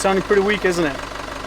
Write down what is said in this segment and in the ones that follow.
Sounding pretty weak, isn't it?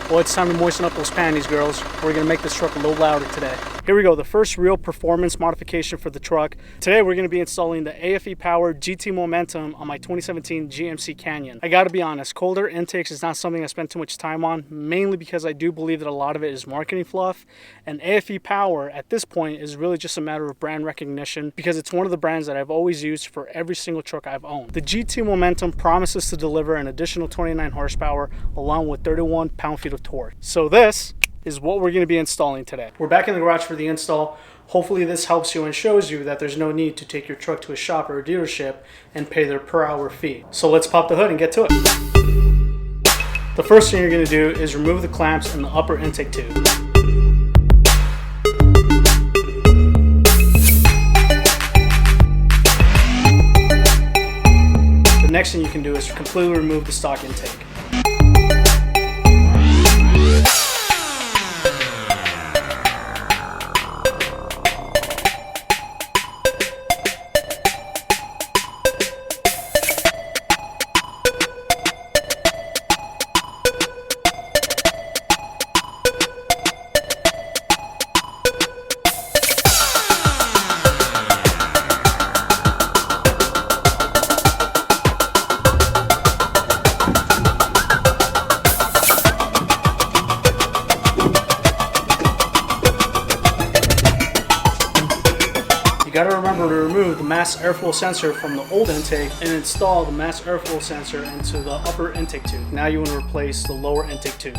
Well, it's time to moisten up those panties, girls. We're gonna make this truck a little louder today. Here we go, the first real performance modification for the truck. Today we're gonna be installing the AFE powered GT Momentum on my 2017 GMC Canyon. I gotta be honest, cold air intakes is not something I spend too much time on, mainly because I do believe that a lot of it is marketing fluff, and AFE power at this point is really just a matter of brand recognition because it's one of the brands that I've always used for every single truck I've owned. The GT Momentum promises to deliver an additional 29 horsepower along with 31 pound-feet of torque. So this is what we're going to be installing today. We're back in the garage for the install. Hopefully this helps you and shows you that there's no need to take your truck to a shop or a dealership and pay their per hour fee. So let's pop the hood and get to it. The first thing you're going to do is remove the clamps in the upper intake tube. The next thing you can do is completely remove the stock intake. You gotta remember to remove the mass airflow sensor from the old intake and install the mass airflow sensor into the upper intake tube. Now you want to replace the lower intake tube.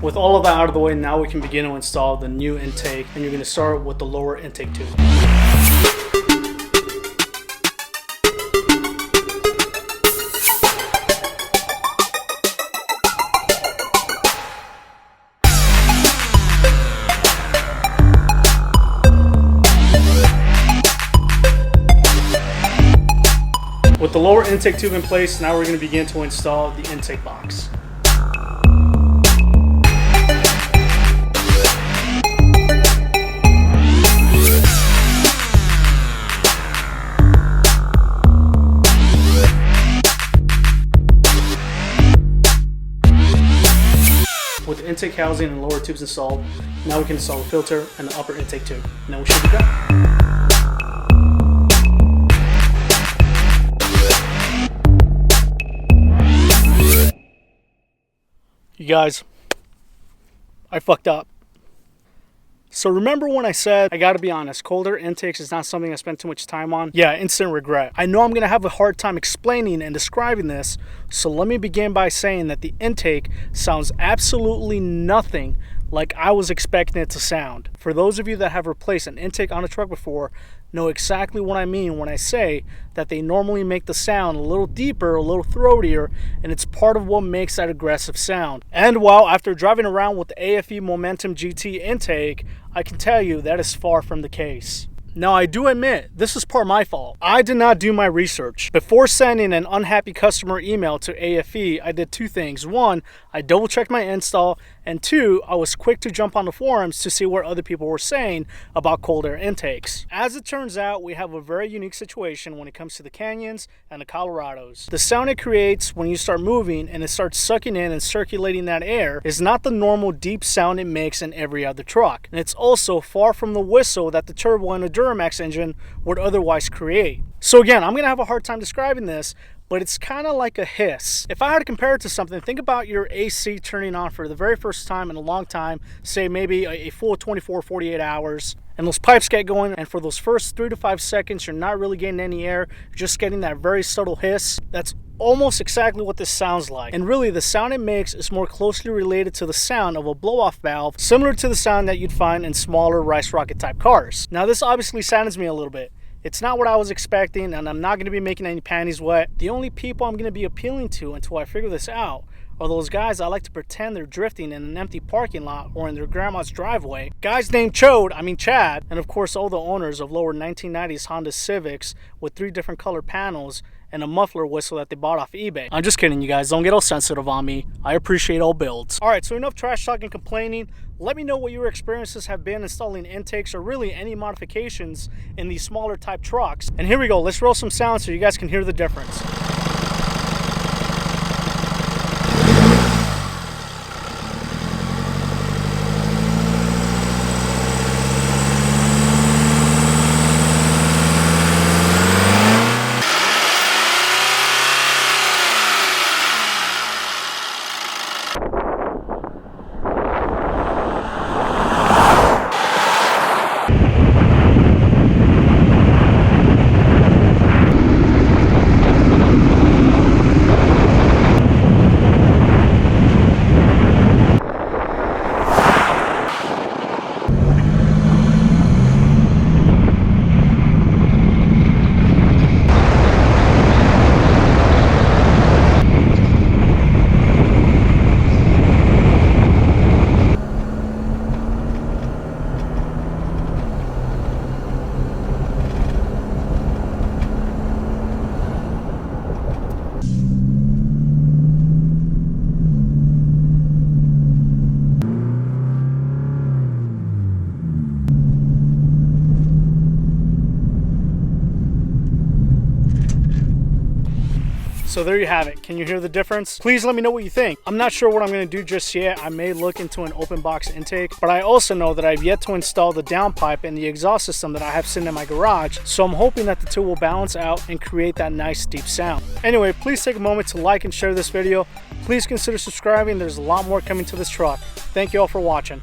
With all of that out of the way, now we can begin to install the new intake, and you're going to start with the lower intake tube. With the lower intake tube in place, now we're going to begin to install the intake box. With the intake housing and lower tubes installed, now we can install the filter and the upper intake tube. And then we should be done. You guys, I fucked up. So remember when I said, I gotta be honest, cold air intakes is not something I spend too much time on? Yeah, instant regret. I know I'm gonna have a hard time explaining and describing this, so let me begin by saying that the intake sounds absolutely nothing like I was expecting it to sound. For those of you that have replaced an intake on a truck before, know exactly what I mean when I say that they normally make the sound a little deeper, a little throatier, and it's part of what makes that aggressive sound. And while after driving around with the AFE Momentum GT intake, I can tell you that is far from the case. Now, I do admit, this is part of my fault. I did not do my research. Before sending an unhappy customer email to AFE, I did two things. One, I double-checked my install, and two, I was quick to jump on the forums to see what other people were saying about cold air intakes. As it turns out, we have a very unique situation when it comes to the Canyons and the Colorados. The sound it creates when you start moving and it starts sucking in and circulating that air is not the normal deep sound it makes in every other truck. And it's also far from the whistle that the turbo in a Duramax engine would otherwise create. So again, I'm going to have a hard time describing this, but it's kind of like a hiss. If I had to compare it to something, think about your AC turning on for the very first time in a long time, say maybe a full 24, 48 hours, and those pipes get going, and for those first 3 to 5 seconds, you're not really getting any air, you're just getting that very subtle hiss. That's almost exactly what this sounds like. And really, the sound it makes is more closely related to the sound of a blow-off valve, similar to the sound that you'd find in smaller rice rocket type cars. Now, this obviously saddens me a little bit. It's not what I was expecting, and I'm not going to be making any panties wet. The only people I'm going to be appealing to until I figure this out are those guys that like to pretend they're drifting in an empty parking lot or in their grandma's driveway. Guys named Chad, and of course all the owners of lower 1990s Honda Civics with 3 different color panels and a muffler whistle that they bought off eBay. I'm just kidding, you guys. Don't get all sensitive on me. I appreciate all builds. All right, so enough trash talk and complaining. Let me know what your experiences have been installing intakes or really any modifications in these smaller type trucks. And here we go. Let's roll some sound so you guys can hear the difference. So there you have it. Can you hear the difference? Please let me know what you think. I'm not sure what I'm going to do just yet. I may look into an open box intake, but I also know that I've yet to install the downpipe and the exhaust system that I have sitting in my garage. So I'm hoping that the two will balance out and create that nice deep sound. Anyway, please take a moment to like and share this video. Please consider subscribing. There's a lot more coming to this truck. Thank you all for watching.